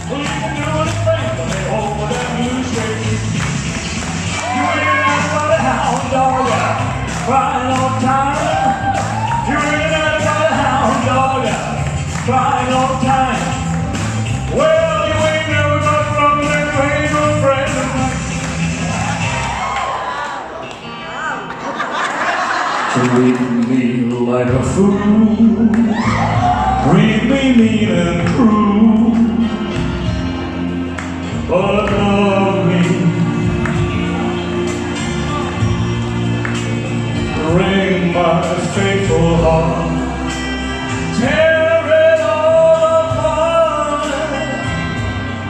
Well, you can do anything but they hold that blue shade. You ain't nothing but a hound dog crying all the time. You ain't nothing but a hound dog crying all the time. Well, you ain't never got from me, you ain't no friend of mine. Treat me like a fool, treat me mean and cruel, but love me, bring my faithful heart, tear it all apart,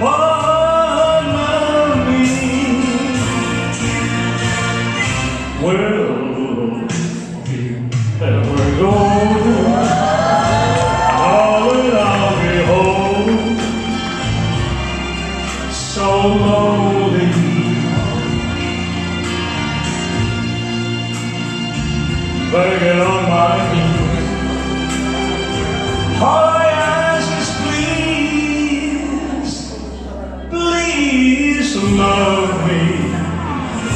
but love me. Well, ever go, darling, I'll be home, so lonely, better get on my knees. All I ask is please, please love me.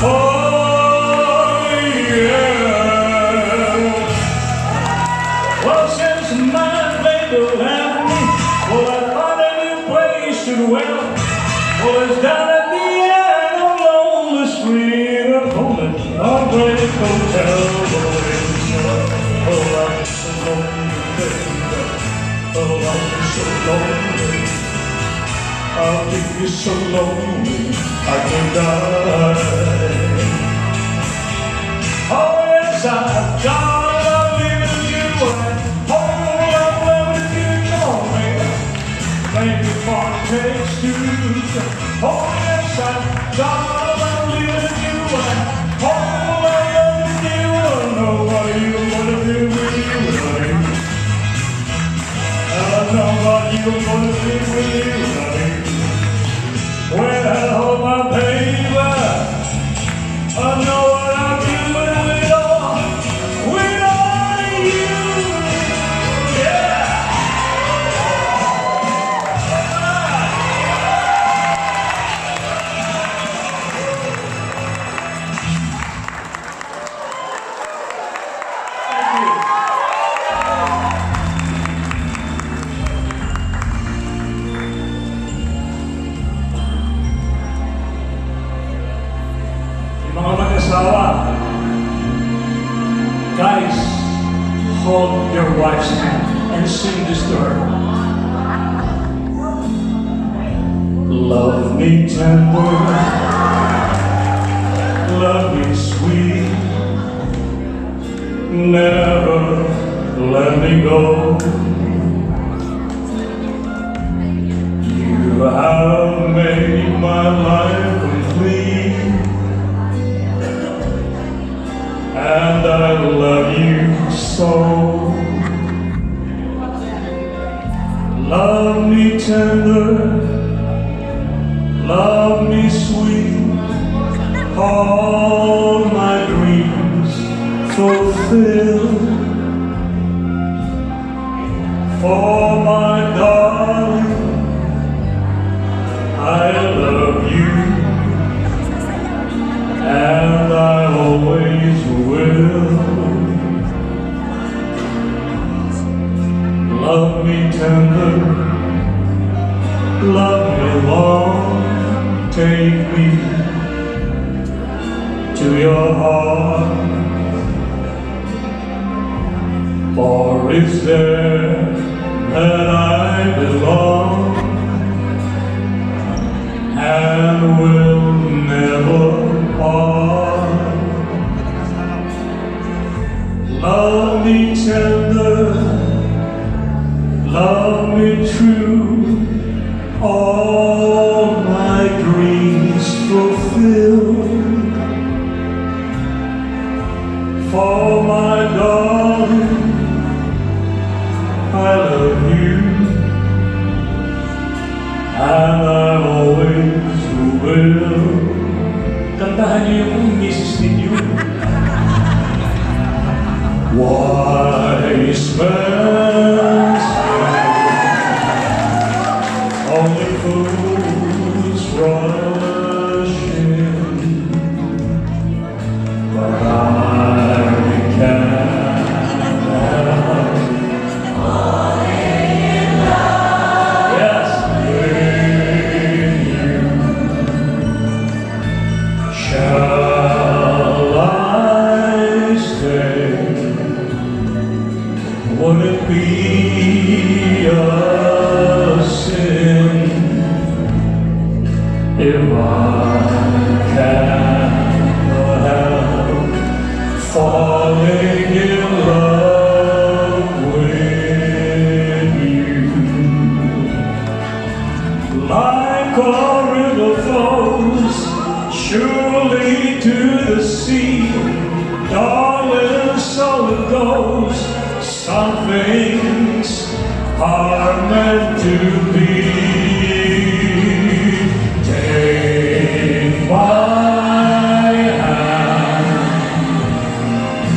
Oh yeah. Well, since my baby left me, well, I found a new place to dwell. Well, it's down at the end of lonely street, a moment, a great hotel. Oh, I'm so lonely, baby. Oh, I'm so lonely. I'll be so lonely, I can die. Oh, yes, I've got to live with you, and hold on with you, darling. Maybe far takes two. Oh, yes, I've got to live with you, and hold on with you. I know what you're gonna do with you, honey. I know what you're gonna do with you, honey. Well, my baby, I know what I'm doing with all you, yeah. Mga mag-asawa, guys, hold your wife's hand and sing this to her. Love me tender, love me sweet, never let me go. You have made my life complete, and I love you so. Love me tender, love me sweet, all my dreams fulfill. For my darling, I love you, and I always will. Love me tender, love me long, take me to your heart. For it's there that I belong, and will never part. Love me tender, love me true, all my dreams fulfilled. For my darling, I love you, and I always will. Kantahan niyo yung misis ninyo. Wise men say only goes rushing, but I can't help falling in love. Yes, with you. Shall I stay? Would it be a sin if I can't help falling in love with you? Like a river flows surely to the sea, darling, so it goes. Some things are meant to be. Take my hand,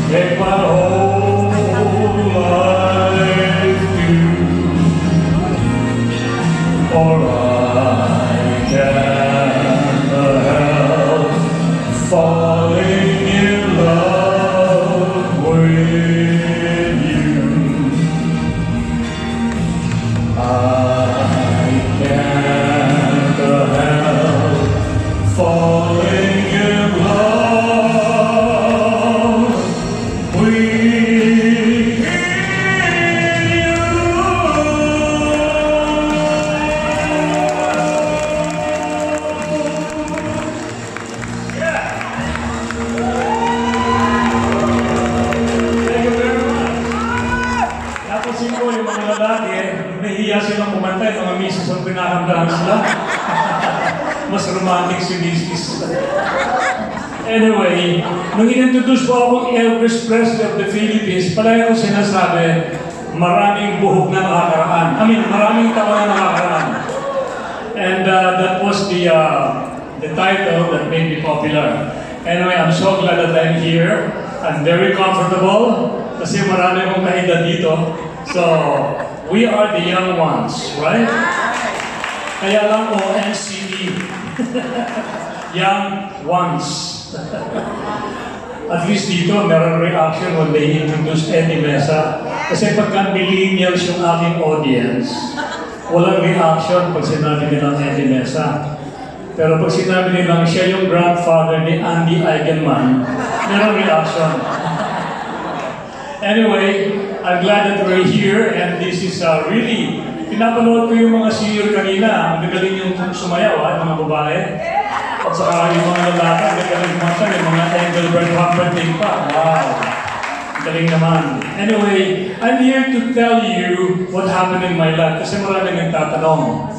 take my whole life too, or I can't help falling in love with you. I can't help falling in love with you. Yeah. Thank you very much. Napansin ko yung mga lalaki, nahihiya silang kumanta, yung mga misis ang pinakamdahan sila. Mas romantic si misis. Anyway, nung inintroduce po akong Elvis Presley of the Philippines, palagi ko sinasabi, maraming buhok na nakakaraan. Maraming taon na nakakaraan. And that was the title that made me popular. Anyway, I'm so glad that I'm here. I'm very comfortable kasi marami akong kaedad dito. So, we are the young ones, right? Kaya lang po, NCE. Young ones. At least dito, meron reaction when they introduce Eddie De Mesa. Kasi pagka millennials yung aking audience, walang reaction pag sinabi nilang Eddie De Mesa. Pero pag sinabi nilang siya yung grandfather ni Andy Eigenman, meron reaction. Anyway, I'm glad that we're here and this is really, pinapanood ko yung mga senior kanina, ang gagaling yung sumayaw, mga babae. At saka yung mga lalaki, ang gagaling kumanta, yung mga Engelbert Humperdinck pa. Wow! Galing naman. Anyway, I'm here to tell you what happened in my life kasi maraming nagtatanong.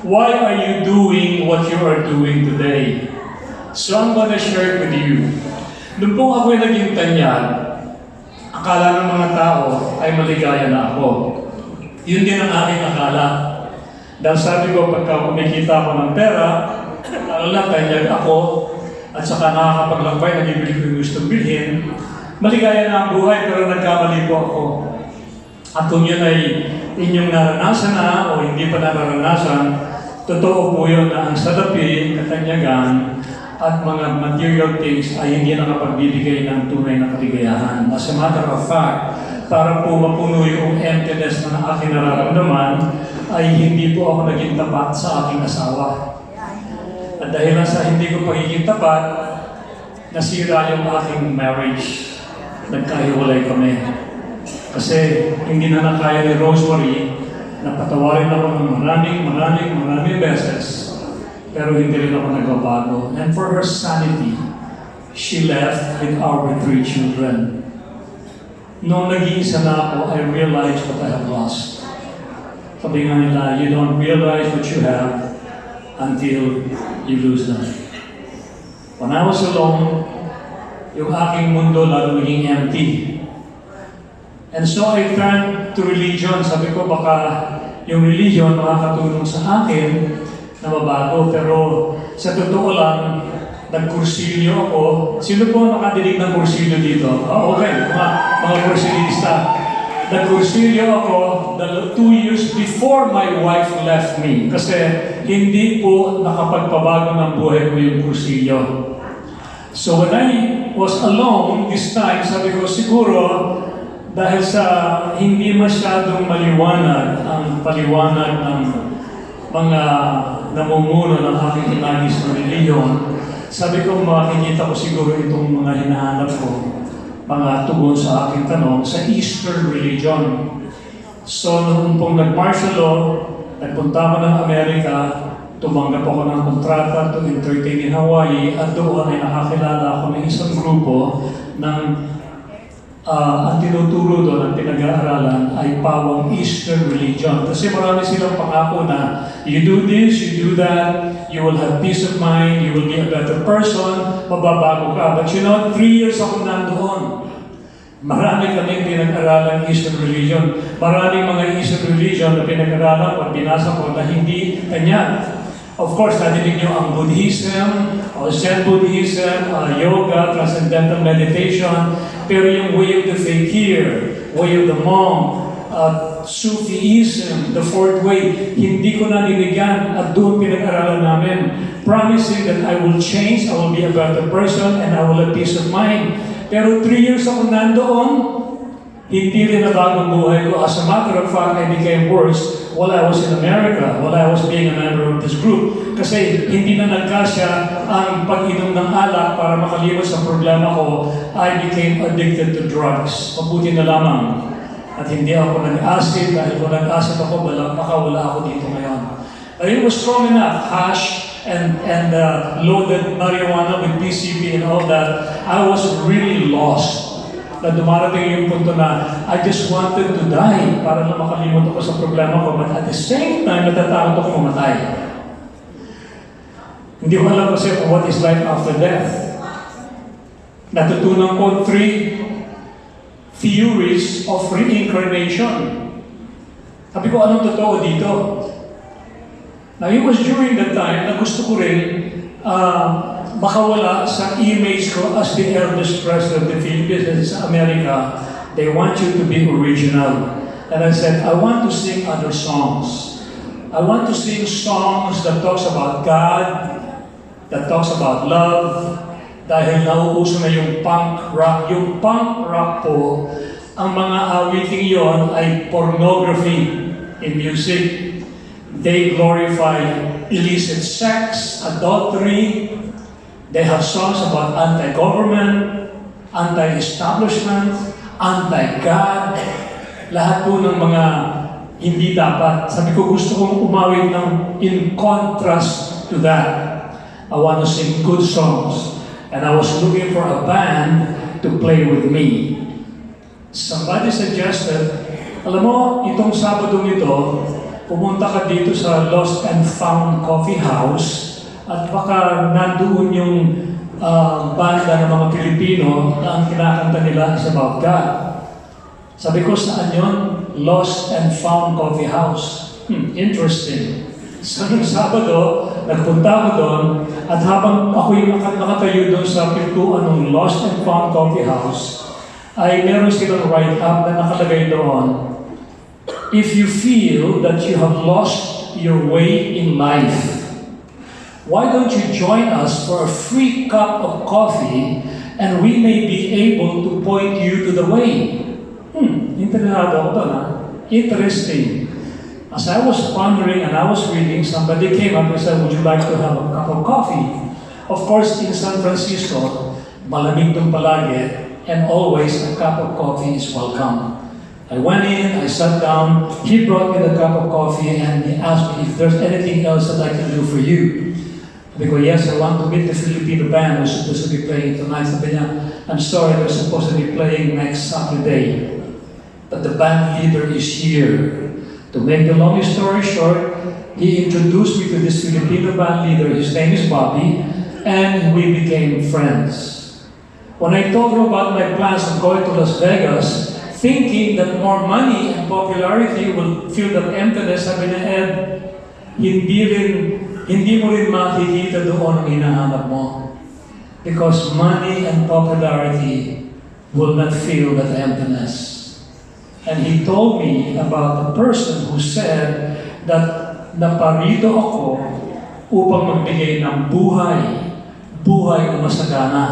Why are you doing what you are doing today? So I'm gonna share it with you. Noong pong ako'y naging tanyag, akala ng mga tao ay maligaya na ako. Yun din ang aking akala. Dahil sabi ko, pagka kumikita ako ng pera, lalo lang tanyag ako, at saka nakakapaglakbay, nagibili ko yung gustong bilhin, maligaya na ang buhay, pero nagkamali po ako. At kung yun ay inyong naranasan na o hindi pa naranasan, totoo po yun na ang salapi, katanyagan, at mga material things ay hindi nakapagbibigay ng tunay na kaligayahan. As a matter of fact, para po mapuno yung emptiness na aking nararamdaman, ay hindi po ako naging tapat sa aking asawa. At dahil sa hindi ko pagiging tapat, nasira yung aking marriage. Nagkahiwalay kami. Kasi hindi na nakaya ni Rosemary na patawarin ako ng maraming beses. Pero hindi rin ako nagbabago. And for her sanity, she left with our 3 children. Noong nag-iisa na ako, I realized what I have lost. Sabi nga nila, you don't realize what you have until you lose them. When I was alone, yung aking mundo lalo naging empty. And so I turned to religion. Sabi ko, baka yung religion makakatulong sa akin na mabago. Pero sa totoo lang, nagkursilyo ako. Sino po nakadinig ng kursilyo dito? Oh, okay, mga kursilista. nagkursilyo ako 2 years before my wife left me. Kasi hindi po nakapagpabago ng buhay ko yung kursilyo. So when I was alone this time, sabi ko siguro dahil sa hindi masyadong maliwanag ang paliwanag ng mga namumuno ng aking hinagis na reliyon, sabi ko makikita ko siguro itong mga hinahanap ko, mga tugon sa aking tanong, sa Eastern religion. So noong pong nag-martial law, nagpunta ako ng Amerika, tumanggap ako ng kontrata to entertain in Hawaii, at doon ay nakakilala ako ng isang grupo ng ang tinuturo doon, ang pinag-aaralan ay pawang Eastern religion. Kasi marami silang pangako na you do this, you do that, you will have peace of mind, you will be a better person, mababago ka. But you know, 3 years ako nandoon. Marami kami pinag-aralan Eastern religion. Maraming mga Eastern religion na pinag-aralan o binasa ko na hindi kanya. Of course, nadinig nyo ang Buddhism, o Zen Buddhism, yoga, transcendental meditation, pero yung way of the fakir, way of the monk, Sufism, the fourth way, hindi ko nadinig yan at doon pinag-aralan namin. Promising that I will change, I will be a better person, and I will have peace of mind. Pero 3 years ako nandoon, hindi rin nabago ang buhay ko. As a matter of fact, I became worse while I was in America, while I was being a member of this group. Kasi hindi na nagkasya ang pag-inom ng alak para makalimot sa problema ko. I became addicted to drugs. Mabuti na lamang. At hindi ako nag-acid. Dahil kung nag-acid ako, baka wala ako dito ngayon. But it was strong enough. Hash and loaded marijuana with PCP and all that. I was really lost. Na dumarating yung punto na I just wanted to die para na makalimot ako sa problema ko. But at the same time, natatakot ako mamatay. Hindi ko alam kasi what is life after death. Natutunan ko 3 theories of reincarnation. Sabi ko, anong totoo dito? Now, it was during that time na gusto ko rin makawala sa image ko as the eldest president of the Philippines sa America. They want you to be original. And I said, I want to sing other songs. I want to sing songs that talks about God, that talks about love, dahil nauuso na yung punk rock. Yung punk rock po, ang mga awiting yon ay pornography in music. They glorify illicit sex, adultery. They have songs about anti-government, anti-establishment, anti-God. Lahat po ng mga hindi dapat. Sabi ko, gusto kong umawit ng in contrast to that. I want to sing good songs. And I was looking for a band to play with me. Somebody suggested, alam mo, itong Sabadong ito, pumunta ka dito sa Lost and Found Coffee House at baka nandoon yung banda ng mga Pilipino na ang kinakanta nila is about God. Sabi ko, saan yun? Lost and Found Coffee House. Interesting. So, nung Sabado, nagpunta ako doon at habang ako yung nakatayo doon sa pintuan ng Lost and Found Coffee House, ay meron silang write-up na nakalagay doon. If you feel that you have lost your way in life, why don't you join us for a free cup of coffee and we may be able to point you to the way? Interesado ako doon, ha? Interesting. As I was pondering and I was reading, somebody came up and said, would you like to have a cup of coffee? Of course, in San Francisco, malamig doon palagi, and always a cup of coffee is welcome. I went in, I sat down, he brought me the cup of coffee and he asked me if there's anything else that I can do for you. I go, yes, I want to meet the Filipino band who's supposed to be playing tonight. Sabi niya, I'm sorry, they're supposed to be playing next Saturday. But the band leader is here. To make the long story short, he introduced me to this Filipino band leader. His name is Bobby, and we became friends. When I told her about my plans of going to Las Vegas, thinking that more money and popularity will fill that emptiness, sabi niya, Ed, hindi mo rin makikita doon ang hinahanap mo. Because money and popularity will not fill that emptiness. And he told me about the person who said that naparito ako upang magbigay ng buhay na masagana.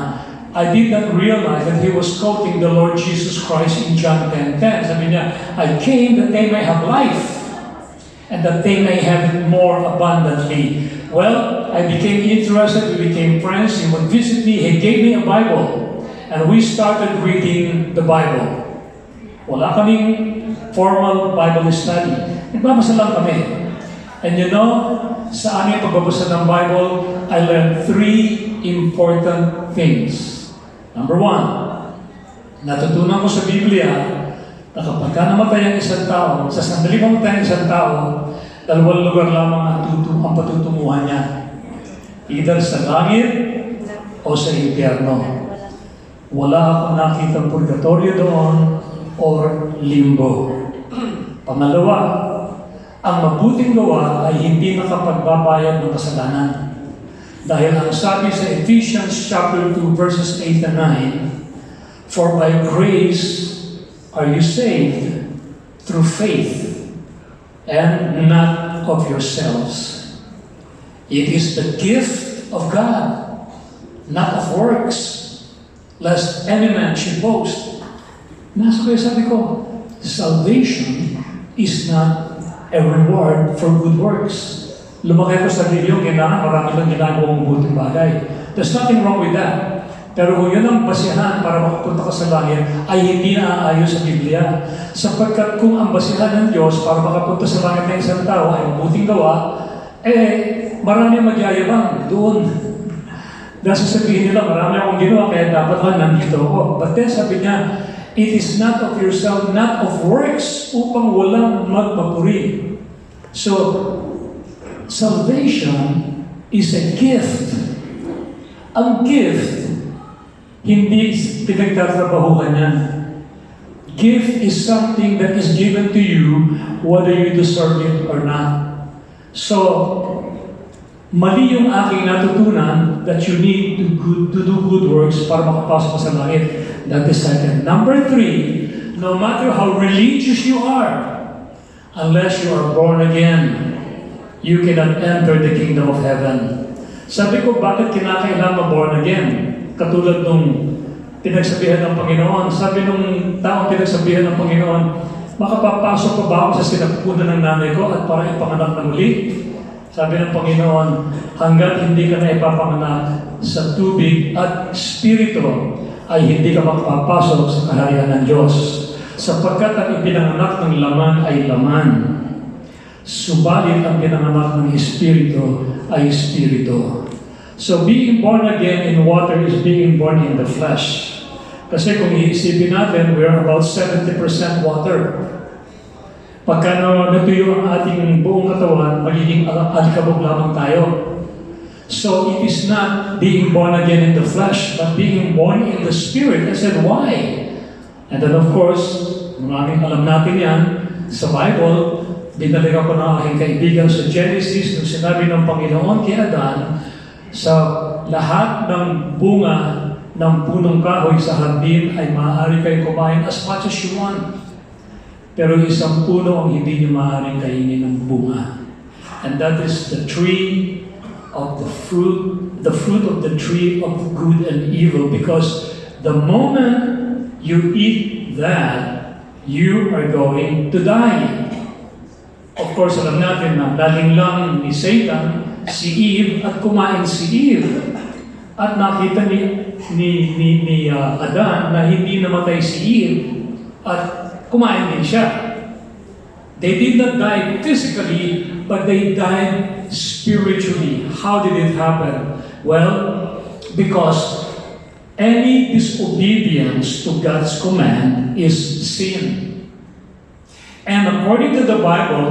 I did not realize that he was quoting the Lord Jesus Christ in John 10:10. Sabi niya, I came that they may have life and that they may have it more abundantly. Well, I became interested, we became friends, he would visit me, he gave me a Bible, and we started reading the Bible. Wala kaming formal Bible study. Nagbabasa lang kami. And you know, sa aming pagbabasa ng Bible, I learned 3 important things. Number 1, natutunan ko sa Biblia na kapag namatay ang isang tao, sa sandali mamatay ang isang tao, 2 lugar lamang ang patutunguhan niya. Either sa langit o sa impyerno. Wala akong nakitang purgatorio doon or limbo. Pangalawa, ang mabuting gawa ay hindi nakapagbabayad ng kasalanan. Dahil ang sabi sa Ephesians chapter 2 verses 8 and 9, for by grace are you saved through faith, and not of yourselves. It is the gift of God, not of works, lest any man should boast. Nasa kayo sabi ko, salvation is not a reward for good works. Lumaki ko sa video, marami lang ginagawang mabuting bagay. There's nothing wrong with that. Pero kung yun ang basihan para makapunta ka sa langit, ay hindi naaayos sa Biblia. Sapagkat kung ang basihan ng Diyos para makapunta sa langit ng isang tao ay mabuting gawa, marami magyayabang doon. Dahil sasabihin nila, marami akong ginawa, kaya dapat nandito ako. But then sabi niya, it is not of yourself, not of works, upang walang magpapuri. So, salvation is a gift. Ang gift, hindi pinagtatrabahuhan yan. Gift is something that is given to you whether you deserve it or not. So, mali yung aking natutunan that you need to do good works para makapasok ka sa langit. That is second. Number 3, no matter how religious you are, unless you are born again, you cannot enter the kingdom of heaven. Sabi ko, bakit kinakailangan born again? Katulad nung pinagsabihan ng Panginoon. Sabi nung taong pinagsabihan ng Panginoon, makapapasok pa ba ako sa sinapupunan ng nanay ko at para ipanganak na muli? Sabi ng Panginoon, hanggat hindi ka na ipapanganak sa tubig at spirito, ay hindi ka makapapasok sa kaharian ng Diyos. Sapagkat ang ipinanganak ng laman ay laman. Subalit ang pinanganak ng Espiritu ay Espiritu. So being born again in water is being born in the flesh. Kasi kung iisipin natin, we are about 70% water. Pagka natuyo ang ating buong katawan, magiging alikabok lamang tayo. So it is not being born again in the flesh, but being born in the Spirit. I said, why? And then of course, maraming alam natin yan, sa Bible, binalik ako ng aking kaibigan sa Genesis nung sinabi ng Panginoon kay Adan, sa lahat ng bunga ng punong kahoy sa hardin ay maaari kayo kumain as much as you want. Pero isang puno ang hindi niyo maaaring kainin ng bunga. And that is the tree of the fruit of the tree of good and evil. Because the moment you eat that, you are going to die. Of course, alam natin na daling lang ni Satan, si Eve, at kumain si Eve. At nakita ni Adan na hindi namatay si Eve at kumain din siya. They did not die physically, but they died spiritually. How did it happen? Well, because any disobedience to God's command is sin. And according to the Bible,